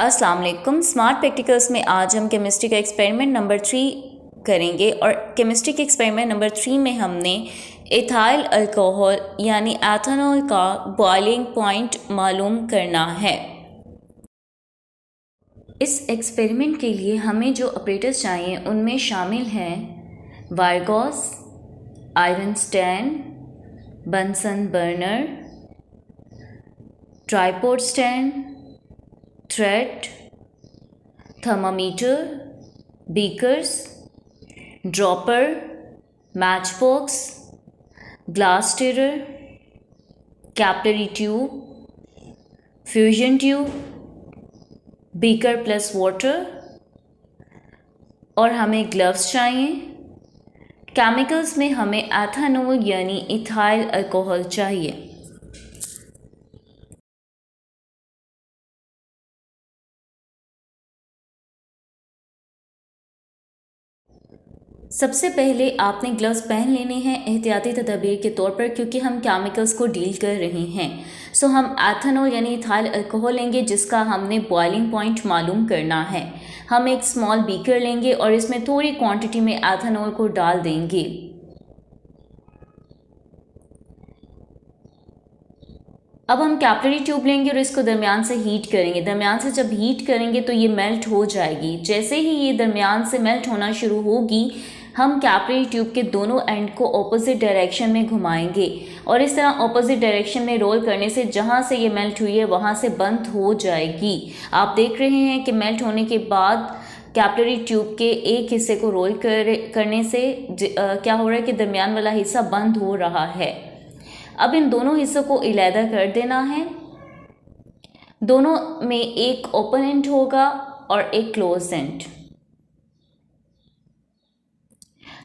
अस्सलाम वालेकुम। Smart practicals में आज हम केमिस्ट्री का एक्सपेरिमेंट नंबर 3 करेंगे और केमिस्ट्री के एक्सपेरिमेंट नंबर 3 में हमने इथाइल अल्कोहल यानी एथेनॉल का बॉइलिंग पॉइंट मालूम करना है। इस एक्सपेरिमेंट के लिए हमें जो ऑपरेटर्स चाहिए उनमें शामिल हैं wire gauze, iron stand, Bunsen burner, tripod stand, thread, thermometer, beakers, dropper, match box, glass stirrer, capillary tube, fusion tube, beaker plus water और हमें ग्लव्स चाहिए। केमिकल्स में हमें एथेनॉल यानी इथाइल अल्कोहल चाहिए। सबसे पहले आपने ग्लव्स पहन लेने हैं एहतियाती तदबीर के तौर पर, क्योंकि हम केमिकल्स को डील कर रहे हैं। सो हम एथेनॉल यानी इथाइल अल्कोहल लेंगे जिसका हमने बॉइलिंग पॉइंट मालूम करना है। हम एक स्मॉल बीकर लेंगे और इसमें थोड़ी क्वांटिटी में एथेनॉल को डाल देंगे। अब हम कैपिलरी ट्यूब लेंगे और इसको दरमियान से हीट करेंगे। दरमियान से जब हीट करेंगे तो ये मेल्ट हो जाएगी। जैसे ही ये दरमियान से मेल्ट होना शुरू होगी, हम कैपिलरी ट्यूब के दोनों एंड को ऑपोजिट डायरेक्शन में घुमाएंगे और इस तरह ऑपोजिट डायरेक्शन में रोल करने से जहाँ से ये मेल्ट हुई है वहाँ से बंद हो जाएगी। आप देख रहे हैं कि मेल्ट होने के बाद कैपिलरी ट्यूब के एक हिस्से को रोल करने से क्या हो रहा है कि दरमियान वाला हिस्सा बंद हो रहा है। अब इन दोनों हिस्सों को इलेहदा कर देना है। दोनों में एक ओपन एंड होगा और एक क्लोज एंड।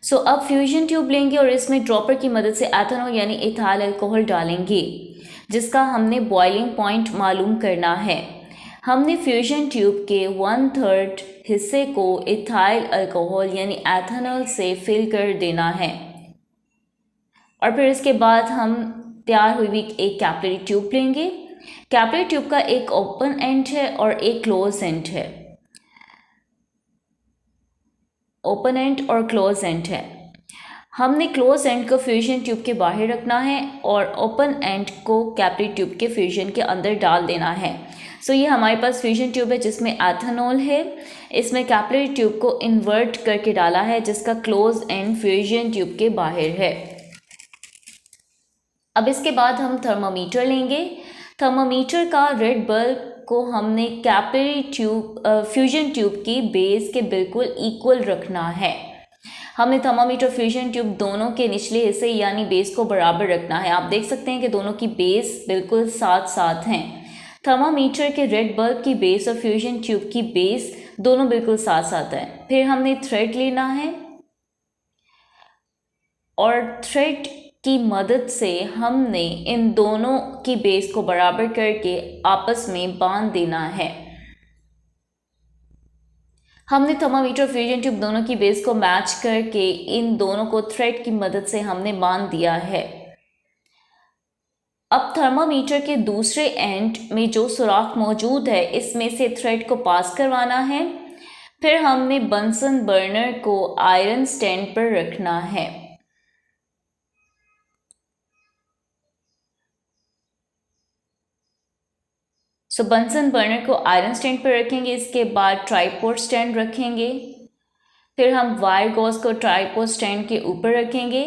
सो अब फ्यूजन ट्यूब लेंगे और इसमें ड्रॉपर की मदद से एथेनॉल यानी इथाइल अल्कोहल डालेंगे जिसका हमने बॉइलिंग पॉइंट मालूम करना है। हमने फ्यूजन ट्यूब के 1/3 हिस्से को इथाइल अल्कोहल यानी एथेनॉल से फिल कर देना है और फिर इसके बाद हम तैयार हुई एक कैपिलरी ट्यूब लेंगे। कैपिलरी ट्यूब का एक ओपन एंड है और एक क्लोज एंड है। ओपन एंड और क्लोज एंड है। हमने क्लोज एंड को फ्यूजन ट्यूब के बाहर रखना है और ओपन एंड को कैपिलरी ट्यूब के फ्यूजन के अंदर डाल देना है। सो ये हमारे पास फ्यूजन ट्यूब है जिसमें एथेनॉल है। इसमें कैपिलरी ट्यूब को इन्वर्ट करके डाला है जिसका क्लोज एंड फ्यूजन ट्यूब के बाहर है। अब इसके बाद हम थर्मामीटर लेंगे। थर्मामीटर का रेड बल्ब को हमने कैपिलरी ट्यूब फ्यूजन ट्यूब की बेस के बिल्कुल इक्वल रखना है। हमने थर्मामीटर फ्यूजन ट्यूब दोनों के निचले हिस्से यानी बेस को बराबर रखना है। आप देख सकते हैं कि दोनों की बेस बिल्कुल साथ साथ हैं। थर्मामीटर के रेड बल्ब की बेस और फ्यूजन ट्यूब की बेस दोनों बिल्कुल साथ साथ हैं। फिर हमने थ्रेड लेना है और थ्रेड की मदद से हमने इन दोनों की बेस को बराबर करके आपस में बांध देना है। हमने थर्मामीटर फ्यूजन ट्यूब दोनों की बेस को मैच करके इन दोनों को थ्रेड की मदद से हमने बांध दिया है। अब थर्मामीटर के दूसरे एंड में जो सुराख मौजूद है इसमें से थ्रेड को पास करवाना है। फिर हमने बंसन बर्नर को आयरन स्टैंड पर रखना है। सो बंसन बर्नर को आयरन स्टैंड पर रखेंगे। इसके बाद ट्राइपॉड स्टैंड रखेंगे। फिर हम वायर गॉज को ट्राइपॉड स्टैंड के ऊपर रखेंगे।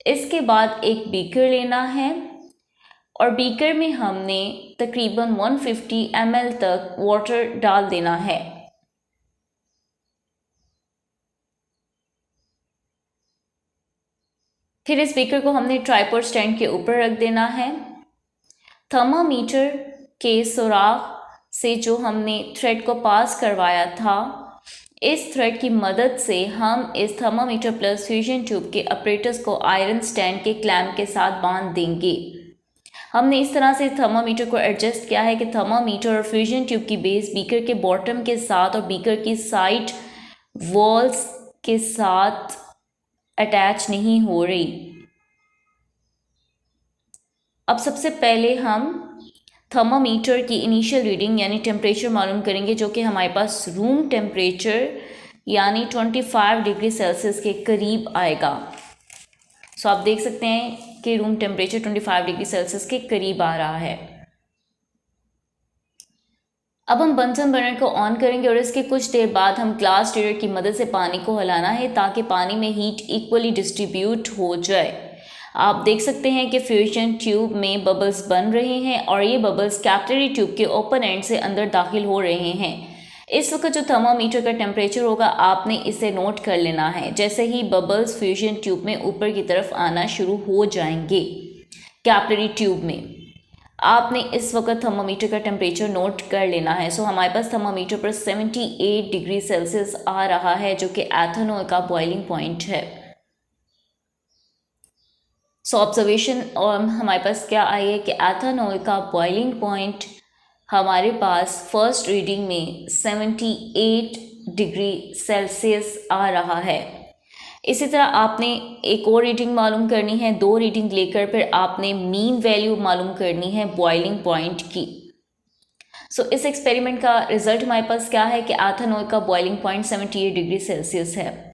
इसके बाद एक बीकर लेना है और बीकर में हमने तकरीबन 150 ml तक वाटर डाल देना है। फिर इस बीकर को हमने ट्राइपॉड स्टैंड के ऊपर रख देना है। थर्मामीटर के सुराख से जो हमने थ्रेड को पास करवाया था, इस थ्रेड की मदद से हम इस थर्मामीटर प्लस फ्यूजन ट्यूब के ऑपरेटर्स को आयरन स्टैंड के क्लैंप के साथ बांध देंगे। हमने इस तरह से थर्मामीटर को एडजस्ट किया है कि थर्मामीटर और फ्यूजन ट्यूब की बेस बीकर के बॉटम के साथ और बीकर की साइड वॉल्स के साथ अटैच नहीं हो रही। अब सबसे पहले हम थर्मामीटर की इनिशियल रीडिंग यानी टेम्परेचर मालूम करेंगे, जो कि हमारे पास रूम टेम्परेचर यानी 25 डिग्री सेल्सियस के करीब आएगा। सो आप देख सकते हैं कि रूम टेम्परेचर 25 डिग्री सेल्सियस के करीब आ रहा है। अब हम बंसन बर्नर को ऑन करेंगे और इसके कुछ देर बाद हम ग्लास स्टीरर की मदद से पानी को हिलाना है ताकि पानी में हीट इक्वली डिस्ट्रीब्यूट हो जाए। आप देख सकते हैं कि फ्यूजन ट्यूब में बबल्स बन रहे हैं और ये बबल्स कैपिलरी ट्यूब के ओपन एंड से अंदर दाखिल हो रहे हैं। इस वक्त जो थर्मामीटर का टेम्परेचर होगा आपने इसे नोट कर लेना है। जैसे ही बबल्स फ्यूजन ट्यूब में ऊपर की तरफ आना शुरू हो जाएंगे कैपिलरी ट्यूब में, आपने इस वक्त थर्मामीटर का टेम्परेचर नोट कर लेना है। सो हमारे पास थर्मामीटर पर 78 डिग्री सेल्सियस आ रहा है, जो कि एथेनॉल का बॉइलिंग पॉइंट है। सो ऑब्जर्वेशन और हमारे पास क्या आई है कि एथेनॉल का बॉइलिंग पॉइंट हमारे पास फर्स्ट रीडिंग में 78 डिग्री सेल्सियस आ रहा है। इसी तरह आपने एक और रीडिंग मालूम करनी है, 2 रीडिंग लेकर फिर आपने मीन वैल्यू मालूम करनी है बॉइलिंग पॉइंट की। सो इस एक्सपेरिमेंट का रिजल्ट हमारे पास क्या है कि एथेनॉल का बॉइलिंग पॉइंट 78 डिग्री सेल्सियस है।